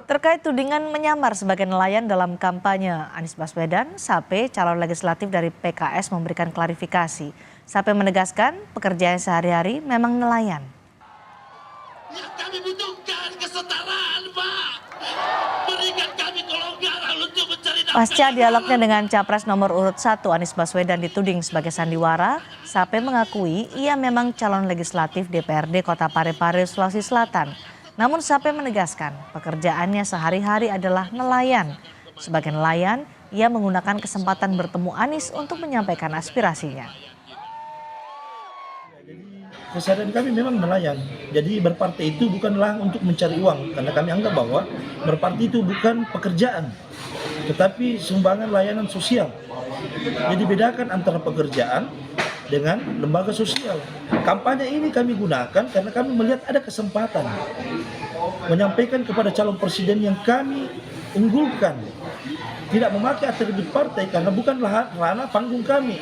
Terkait tudingan menyamar sebagai nelayan dalam kampanye, Anies Baswedan, Sape, calon legislatif dari PKS memberikan klarifikasi. Sape menegaskan pekerjaan sehari-hari memang nelayan. Yang kami butuhkan kesetaraan, Pak. Berikan kami kelonggaran untuk mencari nafkah. Pasca dialognya dengan Capres nomor urut 1 Anies Baswedan dituding sebagai sandiwara, Sape mengakui ia memang calon legislatif DPRD Kota Parepare, Sulawesi Selatan. Namun Sape menegaskan pekerjaannya sehari-hari adalah nelayan. Sebagai nelayan, ia menggunakan kesempatan bertemu Anies untuk menyampaikan aspirasinya. Kesadaran kami memang nelayan. Jadi berpartai itu bukanlah untuk mencari uang, karena kami anggap bahwa berpartai itu bukan pekerjaan, tetapi sumbangan layanan sosial. Jadi bedakan antara pekerjaan dengan lembaga sosial. Kampanye ini kami gunakan karena kami melihat ada kesempatan menyampaikan kepada calon presiden yang kami unggulkan, tidak memakai atribut partai karena bukanlah ranah panggung kami.